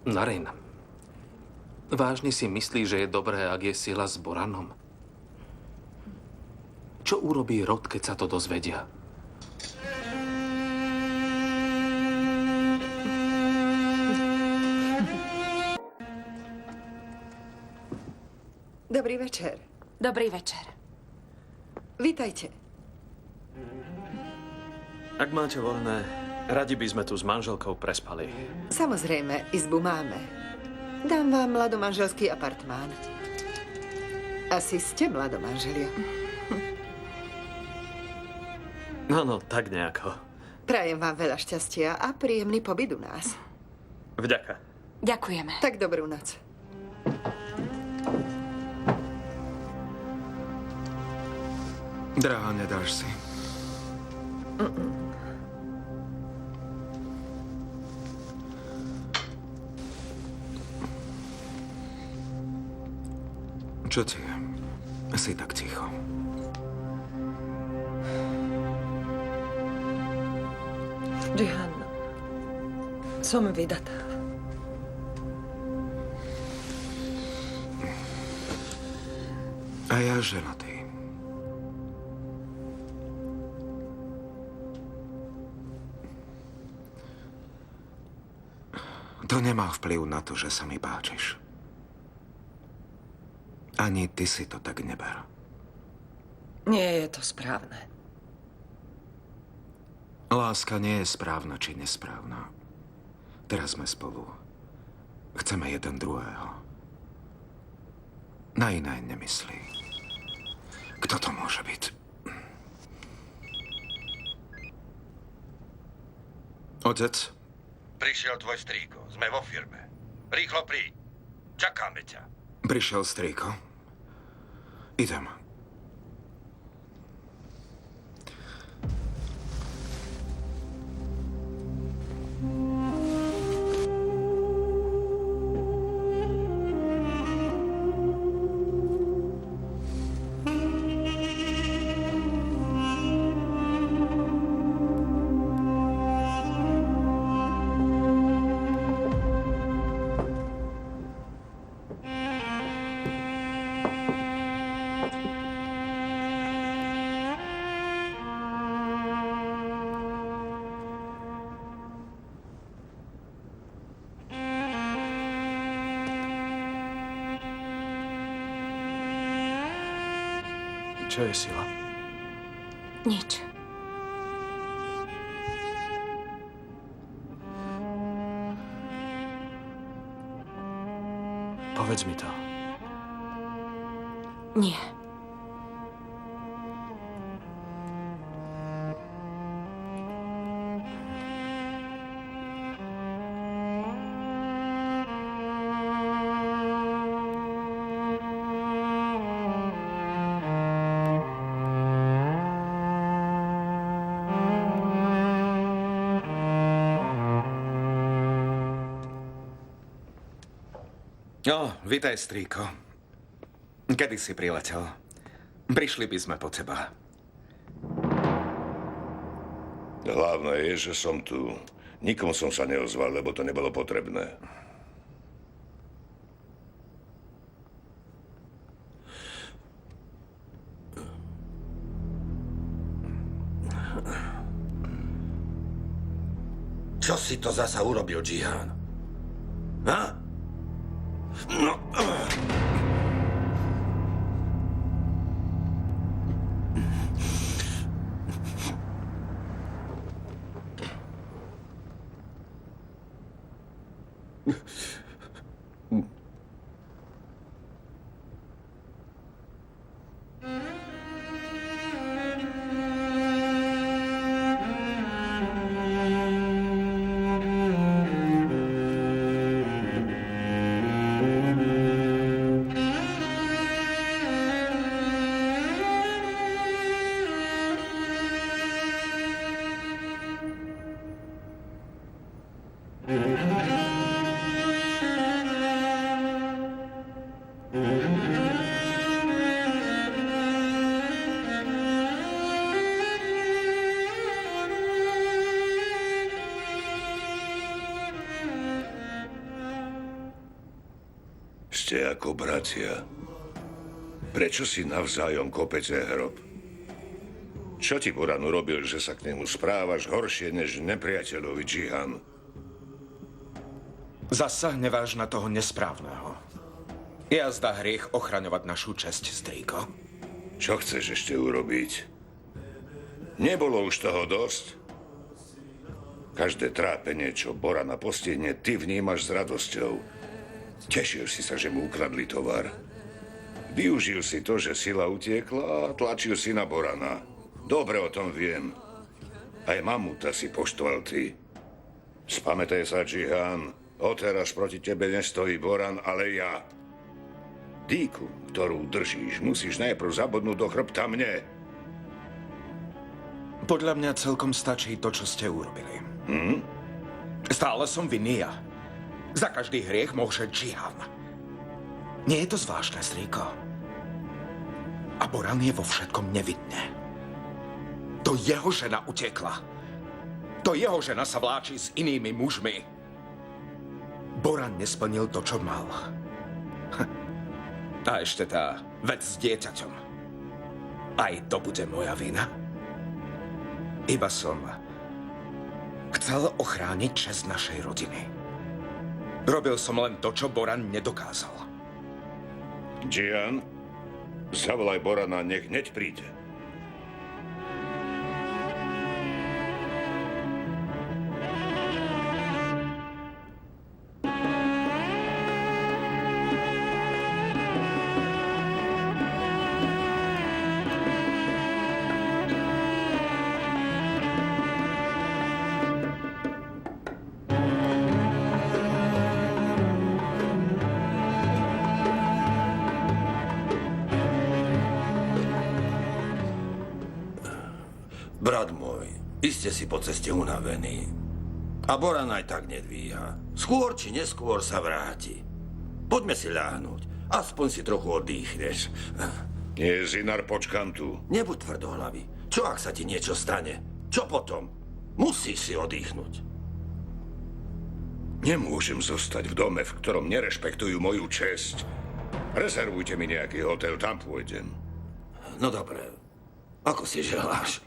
Naren, vážne si myslí, že je dobré, ak je sila s Boranom? Čo urobí rod, keď sa to dozvedia? Dobrý večer. Dobrý večer. Vítajte. Ak máte voľné, radi by sme tu s manželkou prespali. Samozrejme, izbu máme. Dám vám mladomanželský apartmán. Asi ste mladomanželia. No, tak nejako. Prajem vám veľa šťastia a príjemný pobyt u nás. Vďaka. Ďakujeme. Tak dobrú noc. Drahá, nedáš si. Čo ti je? Si tak ticho. Džihan, som vydatá. A ja ženatý. To nemá vplyv na to, že sa mi páčiš. Ani ty si to tak neber. Nie je to správne. Láska nie je správna či nesprávna. Teraz sme spolu. Chceme jeden druhého. Na iné nemyslí. Kto to môže byť? Otec? Prišiel tvoj strýko. Sme vo firme. Rýchlo príď. Čakáme ťa. Prišiel strýko. Idem. Čo je sila? Nič. Povedz mi to. Nie. No, vitaj, strýko. Kedy si priletel? Prišli by sme po teba. Hlavné je, že som tu. Nikomu som sa neozval, lebo to nebolo potrebné. Čo si to zasa urobil, Džihan? Ha? No... ste ako bratia. Prečo si navzájom kopete hrob? Čo ti Boran urobil, že sa k nemu správaš horšie než nepriateľovi Džihan? Zasahneváš na toho nesprávneho. Jazda hriech ochraňovať našu česť, strýko. Čo chceš ešte urobiť? Nebolo už toho dosť? Každé trápenie, čo Borana postihne, ty vnímaš s radosťou. Tešil si sa, že mu ukradli tovar. Využil si to, že sila utiekla a tlačil si na Borana. Dobre o tom viem. Aj mamuta si poštval ty. Spamätaj sa, Džihan. Odteraz proti tebe nestojí Boran, ale ja. Dýku, ktorú držíš, musíš najprv zabodnúť do chrbta mne. Podľa mňa celkom stačí to, čo ste urobili. Stále som vinný ja. Za každý hriech môže Džihan. Nie je to zvláštne, strýko? A Boran je vo všetkom nevinný. To jeho žena utekla. To jeho žena sa vláči s inými mužmi. Boran nesplnil to, čo mal. A ešte tá vec s dieťaťom. Aj to bude moja vina. Iba som chcel ochrániť česť našej rodiny. Robil som len to, čo Boran nedokázal. Džihan, zavolaj Borana, nech hneď príde. Brat môj, iste si po ceste unavený. A Boran aj tak nedvíha. Skôr či neskôr sa vráti. Poďme si ľahnúť. Aspoň si trochu oddychneš. Nie, Zinar, počkam tu. Nebuď tvrdohlavý. Čo ak sa ti niečo stane? Čo potom? Musíš si oddychnúť. Nemôžem zostať v dome, v ktorom nerešpektujú moju česť. Rezervujte mi nejaký hotel, tam pôjdem. No dobre. Ako si želáš?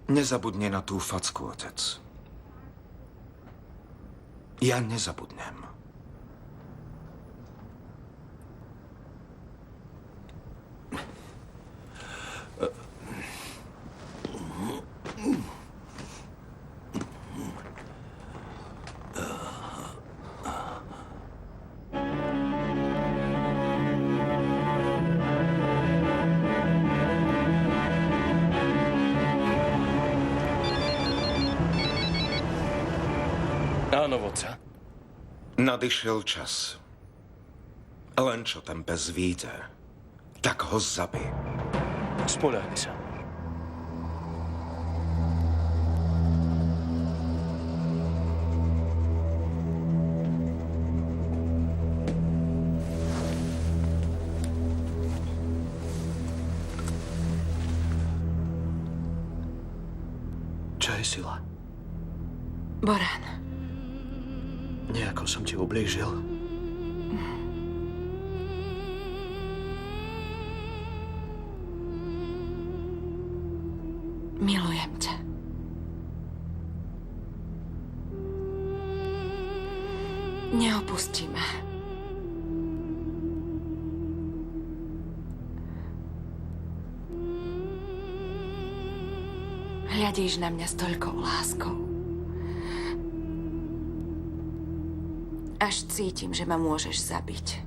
Nezabudne na tú facku, otec. Ja nezabudnem. Áno, vodca. Nadišiel čas. Len čo ten pes vyjde, tak ho zabij. Spoľahni sa. Čo je sila? Boran. Nejako som ti ublížil. Milujem ťa. Neopustí ma. Hľadíš na mňa s toľkou láskou. Až cítim, že ma môžeš zabiť.